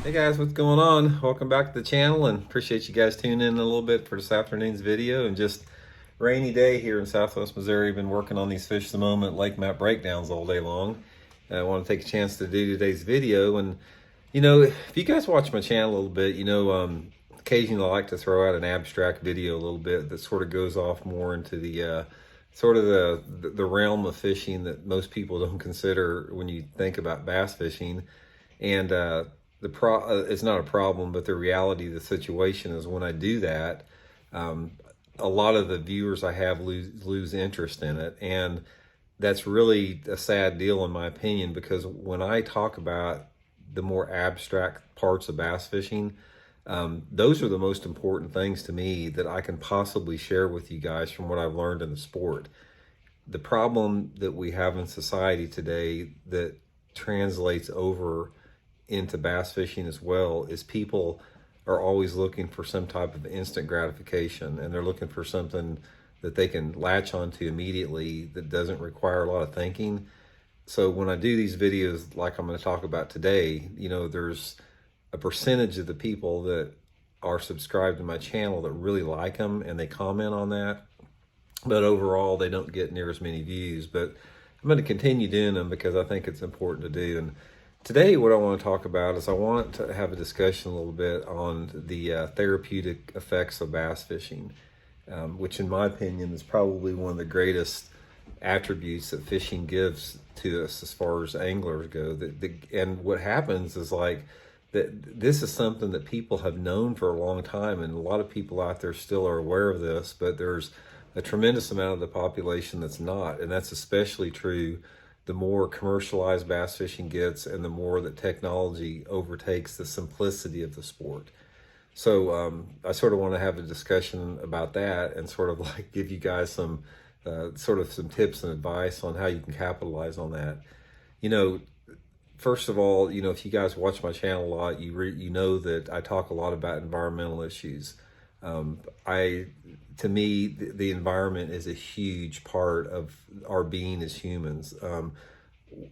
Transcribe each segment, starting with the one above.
Hey guys, what's going on? Welcome back to the channel and appreciate you guys tuning in a little bit for this afternoon's video. And just rainy day here in Southwest Missouri. Been working on these fish at the moment, lake map breakdowns all day long. I want to take a chance to do today's video. And if you guys watch my channel a little bit, occasionally I like to throw out an abstract video a little bit that sort of goes off more into the sort of the realm of fishing that most people don't consider when you think about bass fishing. And it's not a problem, but the reality of the situation is when I do that, a lot of the viewers I have lose interest in it. And that's really a sad deal in my opinion, because when I talk about the more abstract parts of bass fishing, those are the most important things to me that I can possibly share with you guys from what I've learned in the sport. The problem that we have in society today that translates over into bass fishing as well is people are always looking for some type of instant gratification, and they're looking for something that they can latch onto immediately that doesn't require a lot of thinking. So when I do these videos like I'm going to talk about today, there's a percentage of the people that are subscribed to my channel that really like them and they comment on that, but overall they don't get near as many views. But I'm going to continue doing them because I think it's important to do. And today what I want to talk about is I want to have a discussion a little bit on the therapeutic effects of bass fishing, which in my opinion is probably one of the greatest attributes that fishing gives to us as far as anglers go. And what happens is that this is something that people have known for a long time, and a lot of people out there still are aware of this, but there's a tremendous amount of the population that's not, and that's especially true the more commercialized bass fishing gets and the more that technology overtakes the simplicity of the sport. So I sort of want to have a discussion about that and sort of give you guys some some tips and advice on how you can capitalize on that. First of all, if you guys watch my channel a lot, you know that I talk a lot about environmental issues. To me, the environment is a huge part of our being as humans.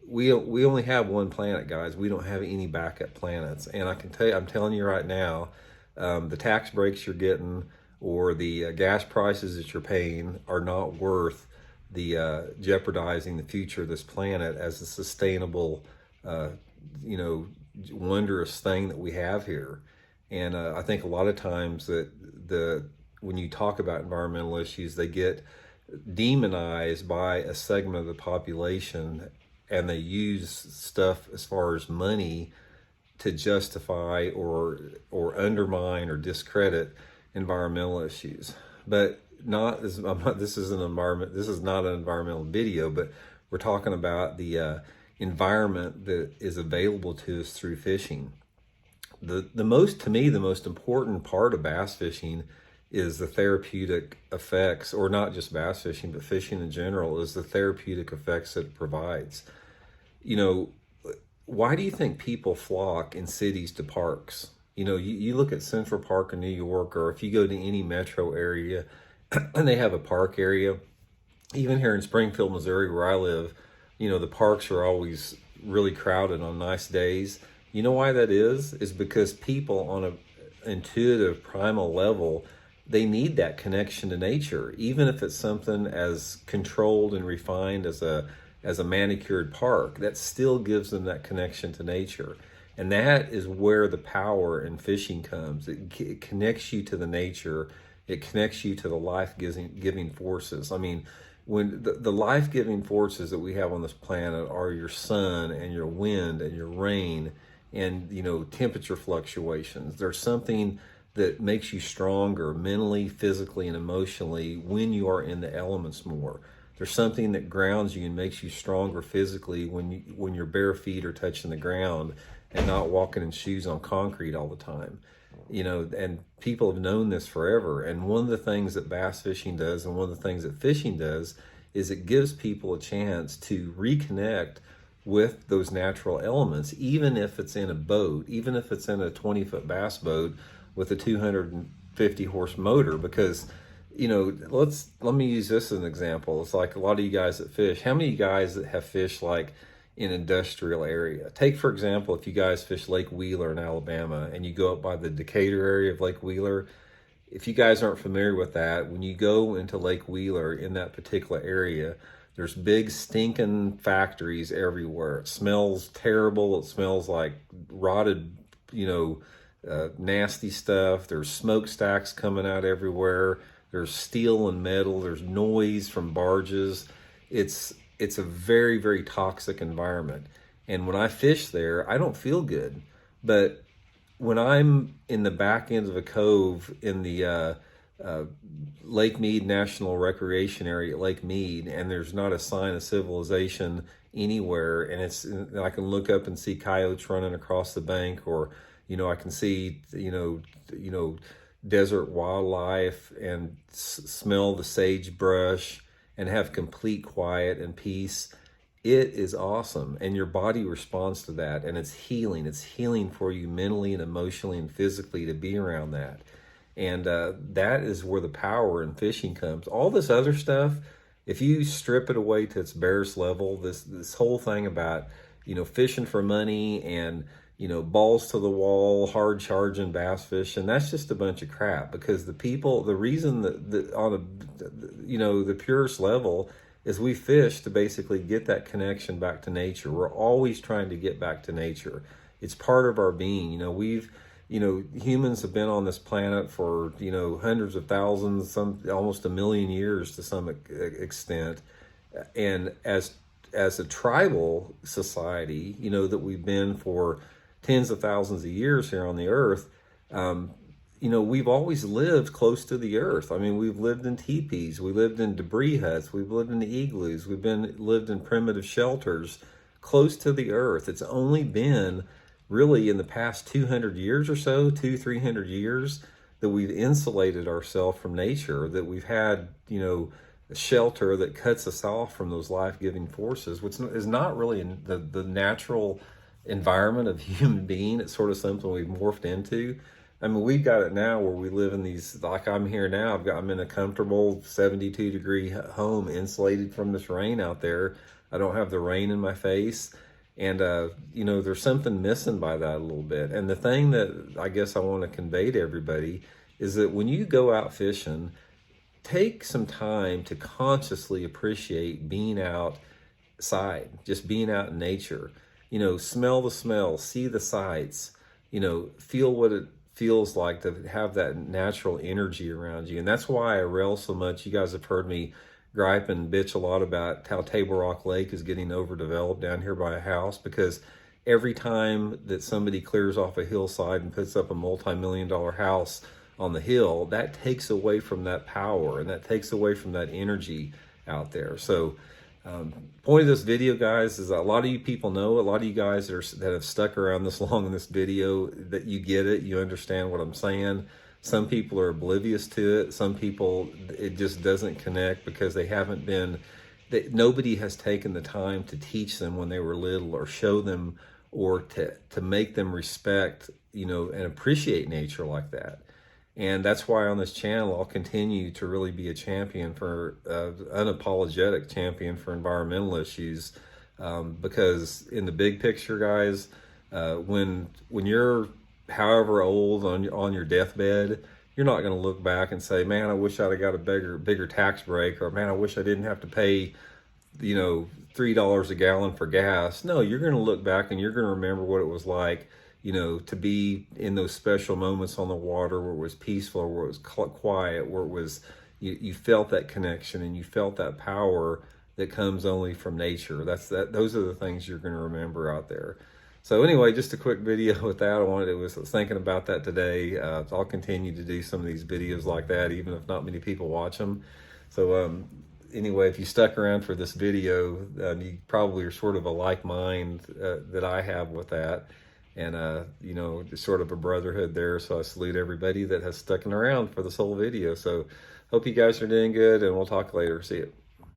We only have one planet, guys. We don't have any backup planets. And I can tell you, I'm telling you right now, the tax breaks you're getting or the gas prices that you're paying are not worth the jeopardizing the future of this planet as a sustainable, wondrous thing that we have here. And I think a lot of times that when you talk about environmental issues, they get demonized by a segment of the population, and they use stuff as far as money to justify or undermine or discredit environmental issues. But not as I'm not. This is not an environmental video, but we're talking about the environment that is available to us through fishing. The most important part of bass fishing is the therapeutic effects, or not just bass fishing, but fishing in general, is the therapeutic effects that it provides. Why do you think people flock in cities to parks? You look at Central Park in New York, or if you go to any metro area and they have a park area, even here in Springfield, Missouri, where I live, the parks are always really crowded on nice days. You know why that is? Is because people on an intuitive primal level, they need that connection to nature, even if it's something as controlled and refined as a manicured park. That still gives them that connection to nature. And that is where the power in fishing comes. It connects you to the nature. It connects you to the life-giving forces. I mean, when the life-giving forces that we have on this planet are your sun and your wind and your rain and, temperature fluctuations. There's something that makes you stronger mentally, physically, and emotionally when you are in the elements more. There's something that grounds you and makes you stronger physically when your bare feet are touching the ground and not walking in shoes on concrete all the time. And people have known this forever. And one of the things that bass fishing does, and one of the things that fishing does, is it gives people a chance to reconnect with those natural elements, even if it's in a boat, even if it's in a 20-foot bass boat with a 250 horse motor. Because let me use this as an example. It's like a lot of you guys that fish. How many guys that have fished like in industrial area. Take, for example, if you guys fish Lake Wheeler in Alabama and you go up by the Decatur area of Lake Wheeler, if you guys aren't familiar with that, when you go into Lake Wheeler in that particular area, there's big stinking factories everywhere. It smells terrible. It smells like rotted, nasty stuff. There's smokestacks coming out everywhere. There's steel and metal. There's noise from barges. It's a very, very toxic environment. And when I fish there, I don't feel good. But when I'm in the back end of a cove in the Lake Mead National Recreation Area at Lake Mead, and there's not a sign of civilization anywhere, and I can look up and see coyotes running across the bank, or I can see desert wildlife and smell the sagebrush and have complete quiet and peace. It is awesome, and your body responds to that, and it's healing. It's healing for you mentally and emotionally and physically to be around that. And that is where the power in fishing comes. All this other stuff, if you strip it away to its barest level, this whole thing about fishing for money and balls to the wall, hard charging bass fishing, that's just a bunch of crap. Because the reason that on the purest level is we fish to basically get that connection back to nature. We're always trying to get back to nature. It's part of our being. Humans have been on this planet for, hundreds of thousands, almost 1 million years to some extent. And as a tribal society, that we've been for tens of thousands of years here on the earth, we've always lived close to the earth. I mean, we've lived in teepees, we lived in debris huts, we've lived in igloos, lived in primitive shelters close to the earth. It's only been really in the past 200 years or so, 300 years, that we've insulated ourselves from nature, that we've had, a shelter that cuts us off from those life-giving forces, which is not really the natural environment of human being. It's sort of something we've morphed into. I mean, we've got it now where we live in these, like I'm here now, I'm in a comfortable 72-degree home, insulated from this rain out there. I don't have the rain in my face. And, there's something missing by that a little bit. And the thing that I guess I want to convey to everybody is that when you go out fishing, take some time to consciously appreciate being outside, just being out in nature. Smell the smell, see the sights, feel what it feels like to have that natural energy around you. And that's why I rail so much. You guys have heard me gripe and bitch a lot about how Table Rock Lake is getting overdeveloped down here by a house, because every time that somebody clears off a hillside and puts up a multi-million-dollar house on the hill, that takes away from that power and that takes away from that energy out there. So point of this video, guys, is a lot of you people know, a lot of you guys that have stuck around this long in this video, that you get it, you understand what I'm saying. Some people are oblivious to it. Some people, it just doesn't connect because they haven't been, nobody has taken the time to teach them when they were little, or show them, or to make them respect, and appreciate nature like that. And that's why on this channel, I'll continue to really be a champion for, unapologetic champion for environmental issues. Because in the big picture, guys, when you're however old on your deathbed, you're not going to look back and say, man, I wish I'd have got a bigger tax break, or man, I wish I didn't have to pay, $3 a gallon for gas. No, you're going to look back and you're going to remember what it was like, to be in those special moments on the water where it was peaceful, where it was quiet, where it was, you felt that connection and you felt that power that comes only from nature. Those are the things you're going to remember out there. So anyway, just a quick video with that. I was thinking about that today. I'll continue to do some of these videos like that, even if not many people watch them. So anyway, if you stuck around for this video, you probably are sort of a like mind that I have with that. And, it's sort of a brotherhood there. So I salute everybody that has stuck around for this whole video. So hope you guys are doing good, and we'll talk later. See you.